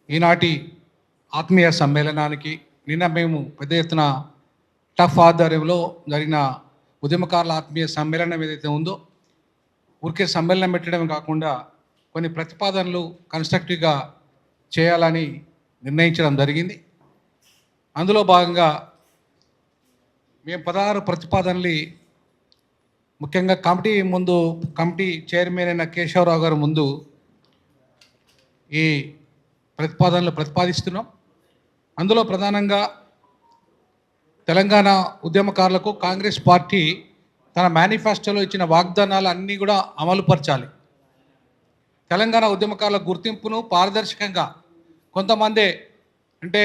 ఈనాటి ఆత్మీయ సమ్మేళనానికి నిన్న మేము పెద్ద ఎత్తున టఫ్ ఆధ్వర్యంలో జరిగిన ఉద్యమకారుల ఆత్మీయ సమ్మేళనం ఏదైతే ఉందో ఊరికే సమ్మేళనం పెట్టడమే కాకుండా కొన్ని ప్రతిపాదనలు కన్స్ట్రక్టివ్గా చేయాలని నిర్ణయించడం జరిగింది. అందులో భాగంగా మేము 16 ప్రతిపాదనలు ముఖ్యంగా కమిటీ చైర్మన్ అయిన కేశవరావు గారు ముందు ఈ ప్రతిపాదనలు ప్రతిపాదిస్తున్నాం. అందులో ప్రధానంగా తెలంగాణ ఉద్యమకారులకు కాంగ్రెస్ పార్టీ తన మేనిఫెస్టోలో ఇచ్చిన వాగ్దానాలు అన్నీ కూడా అమలుపరచాలి. తెలంగాణ ఉద్యమకారుల గుర్తింపును పారదర్శకంగా కొంతమంది అంటే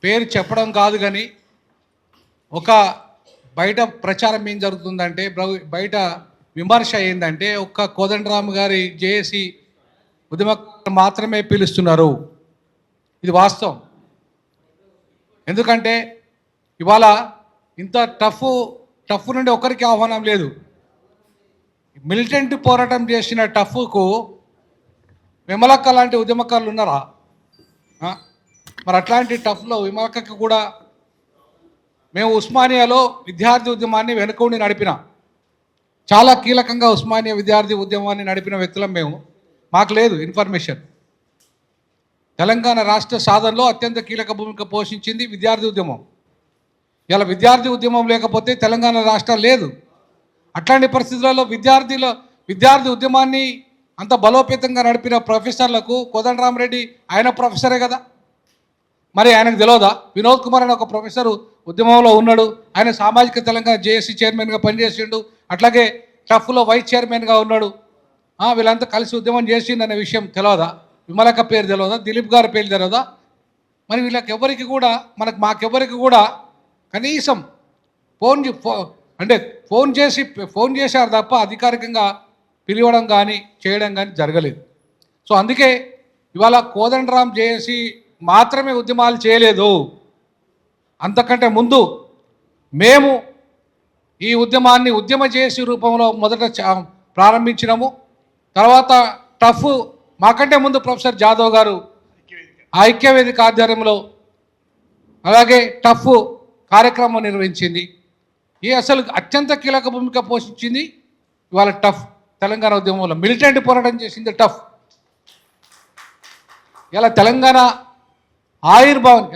పేరు చెప్పడం కాదు కానీ ఒక బయట ప్రచారం ఏం జరుగుతుందంటే బయట విమర్శ ఏంటంటే ఒక్క కోదండరామ్ గారి జేఏసీ ఉద్యమకారులు మాత్రమే పిలుస్తున్నారు. ఇది వాస్తవం. ఎందుకంటే ఇవాళ ఇంత టఫ్ నుండి ఒకరికి ఆహ్వానం లేదు. మిలిటెంట్ పోరాటం చేసిన టఫ్కు విమలక్క లాంటి ఉద్యమకారులు ఉన్నారా? మరి అట్లాంటి టఫ్లో విమలక్కకి కూడా మేము ఉస్మానియాలో విద్యార్థి ఉద్యమాన్ని వెనుకొండి నడిపినాం. చాలా కీలకంగా ఉస్మానియా విద్యార్థి ఉద్యమాన్ని నడిపిన వ్యక్తులం మేము. మాకు లేదు ఇన్ఫర్మేషన్. తెలంగాణ రాష్ట్ర సాధనలో అత్యంత కీలక భూమిక పోషించింది విద్యార్థి ఉద్యమం. ఇలా విద్యార్థి ఉద్యమం లేకపోతే తెలంగాణ రాష్ట్రం లేదు. అట్లాంటి పరిస్థితులలో విద్యార్థి ఉద్యమాన్ని అంత బలోపేతంగా నడిపిన ప్రొఫెసర్లకు కోదండరామరెడ్డి ఆయన ప్రొఫెసరే కదా, మరి ఆయనకు తెలియదా? వినోద్ కుమార్ అనే ఒక ప్రొఫెసరు ఉద్యమంలో ఉన్నాడు. ఆయన సామాజిక తెలంగాణ జేఏసీ చైర్మన్గా పనిచేసిండు. అట్లాగే టఫ్లో వైస్ చైర్మన్గా ఉన్నాడు. వీళ్ళంతా కలిసి ఉద్యమం చేసిండు అనే విషయం తెలియదా? విమలక్క పేరు తెలియదా? దిలీప్ గారి పేరు తెలియదా? మరి వీళ్ళకి ఎవరికి కూడా మాకెవరికి కూడా కనీసం ఫోన్ చేశారు తప్ప అధికారికంగా పిలవడం కానీ చేయడం కానీ జరగలేదు. సో అందుకే ఇవాళ కోదండరామ్ జేఏసీ మాత్రమే ఉద్యమాలు చేయలేదు. అంతకంటే ముందు మేము ఈ ఉద్యమాన్ని ఉద్యమ జేఏసీ రూపంలో మొదట ప్రారంభించినాము. తర్వాత టఫ్ మాకంటే ముందు ప్రొఫెసర్ జాదవ్ గారు ఐక్యవేదిక ఆధ్వర్యంలో అలాగే టఫ్ కార్యక్రమం నిర్వహించింది. ఈ అసలు అత్యంత కీలక భూమిక పోషించింది ఇవాళ టఫ్. తెలంగాణ ఉద్యమంలో మిలిటెంట్ పోరాటం చేసింది టఫ్. ఇలా తెలంగాణ ఆవిర్భావం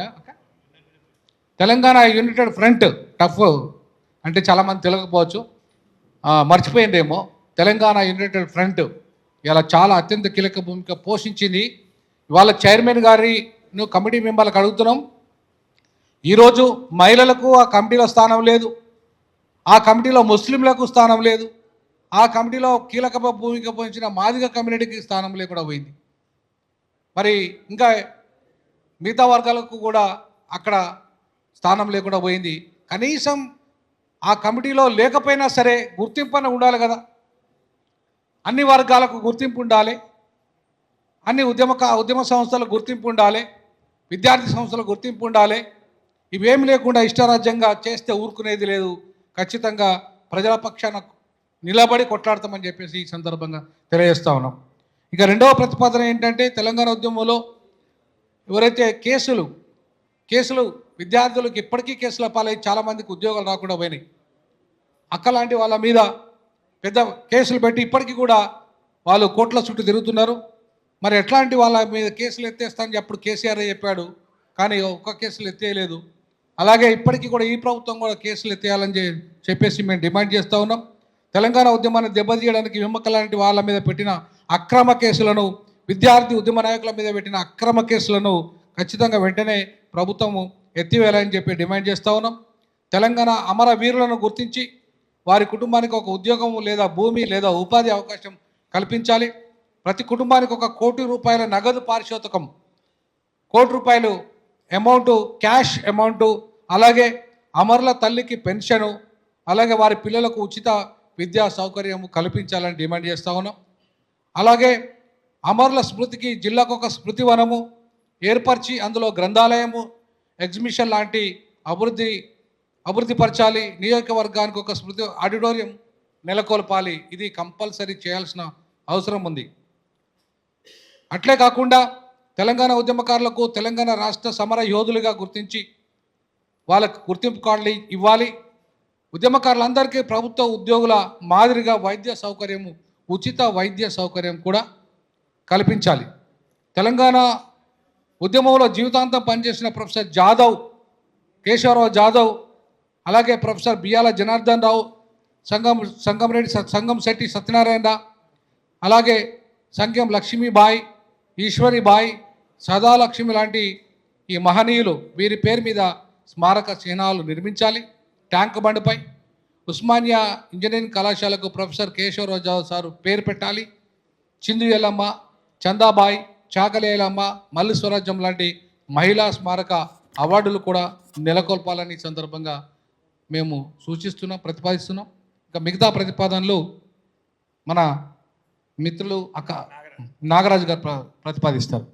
తెలంగాణ యునైటెడ్ ఫ్రంట్ టఫ్ అంటే చాలామంది తెలియకపోవచ్చు, మర్చిపోయిందేమో. తెలంగాణ యునైటెడ్ ఫ్రంట్ ఇలా చాలా అత్యంత కీలక భూమిక పోషించింది. ఇవాళ చైర్మన్ గారిని కమిటీ మెంబర్లకు అడుగుతున్నాం. ఈరోజు మహిళలకు ఆ కమిటీలో స్థానం లేదు, ఆ కమిటీలో ముస్లింలకు స్థానం లేదు, ఆ కమిటీలో కీలక భూమిక పోషించిన మాదిగ కమ్యూనిటీకి స్థానం లేకుండా పోయింది. మరి ఇంకా మిగతా వర్గాలకు కూడా అక్కడ స్థానం లేకుండా పోయింది. కనీసం ఆ కమిటీలో లేకపోయినా సరే గుర్తింపు ఉండాలి కదా. అన్ని వర్గాలకు గుర్తింపు ఉండాలి, అన్ని ఉద్యమ సంస్థలకు గుర్తింపు ఉండాలి, విద్యార్థి సంస్థలకు గుర్తింపు ఉండాలి. ఇవేమి లేకుండా ఇష్టారాజ్యంగా చేస్తే ఊరుకునేది లేదు. ఖచ్చితంగా ప్రజల పక్షాన నిలబడి కొట్లాడతామని చెప్పేసి ఈ సందర్భంగా తెలియజేస్తూ ఉన్నాం. ఇక రెండవ ప్రతిపాదన ఏంటంటే తెలంగాణ ఉద్యమంలో ఎవరైతే కేసులు విద్యార్థులకు ఇప్పటికీ కేసుల పాలై చాలామందికి ఉద్యోగాలు రాకుండా పోయినాయి. అక్కలాంటి వాళ్ళ మీద పెద్ద కేసులు పెట్టి ఇప్పటికీ కూడా వాళ్ళు కోట్ల చుట్టూ తిరుగుతున్నారు. మరి ఎట్లాంటి వాళ్ళ మీద కేసులు ఎత్తేస్తానని అప్పుడు కేసీఆర్ చెప్పాడు, కానీ ఒక్క కేసులు ఎత్తేయలేదు. అలాగే ఇప్పటికీ కూడా ఈ ప్రభుత్వం కూడా కేసులు ఎత్తేయాలని చెప్పేసి మేము డిమాండ్ చేస్తూ ఉన్నాం. తెలంగాణ ఉద్యమాన్ని దెబ్బతీయడానికి విమక్క లాంటి వాళ్ళ మీద పెట్టిన అక్రమ కేసులను, విద్యార్థి ఉద్యమ నాయకుల మీద పెట్టిన అక్రమ కేసులను ఖచ్చితంగా వెంటనే ప్రభుత్వము ఎత్తివేయాలని చెప్పి డిమాండ్ చేస్తూ ఉన్నాం. తెలంగాణ అమర వీరులను గుర్తించి వారి కుటుంబానికి ఒక ఉద్యోగం లేదా భూమి లేదా ఉపాధి అవకాశం కల్పించాలి. ప్రతి కుటుంబానికి ₹1 కోటి నగదు పారితోషికం, ₹1 కోటి అమౌంట్ క్యాష్ అమౌంట్, అలాగే అమరుల తల్లికి పెన్షను, అలాగే వారి పిల్లలకు ఉచిత విద్యా సౌకర్యం కల్పించాలని డిమాండ్ చేస్తూ ఉన్నాం. అలాగే అమరుల స్మృతికి జిల్లాకు ఒక స్మృతి వనము ఏర్పరిచి అందులో గ్రంథాలయము, ఎగ్జిబిషన్ లాంటి అభివృద్ధిపరచాలి. నియోజకవర్గానికి ఒక స్మృతి ఆడిటోరియం నెలకొల్పాలి. ఇది కంపల్సరీ చేయాల్సిన అవసరం ఉంది. అట్లే కాకుండా తెలంగాణ ఉద్యమకారులకు తెలంగాణ రాష్ట్ర సమర యోధులుగా గుర్తించి వాళ్ళకు గుర్తింపు కార్డులు ఇవ్వాలి. ఉద్యమకారులందరికీ ప్రభుత్వ ఉద్యోగుల మాదిరిగా వైద్య సౌకర్యము, ఉచిత వైద్య సౌకర్యం కూడా కల్పించాలి. తెలంగాణ ఉద్యమంలో జీవితాంతం పనిచేసిన ప్రొఫెసర్ జాదవ్, కేశవరావు జాదవ్, అలాగే ప్రొఫెసర్ బియ్యాల జనార్దన్ రావు, సంగం శెట్టి సత్యనారాయణ, అలాగే సంగం లక్ష్మీబాయి, ఈశ్వరిబాయి, సదాలక్ష్మి లాంటి ఈ మహనీయులు వీరి పేరు మీద స్మారక చిహ్నాలు నిర్మించాలి. ట్యాంక్ బండ్పై ఉస్మానియా ఇంజనీరింగ్ కళాశాలకు ప్రొఫెసర్ కేశవరావు జాదవ్ సారు పేరు పెట్టాలి. చిందు ఎల్లమ్మ, చందాబాయి, చాకలి ఎల్లమ్మ, మల్లి స్వరాజ్యం లాంటి మహిళా స్మారక అవార్డులు కూడా నెలకొల్పాలని సందర్భంగా మేము సూచిస్తున్నాం, ప్రతిపాదిస్తున్నాం. ఇంకా మిగతా ప్రతిపాదనలు మన మిత్రులు నాగరాజు గారు ప్రతిపాదిస్తారు.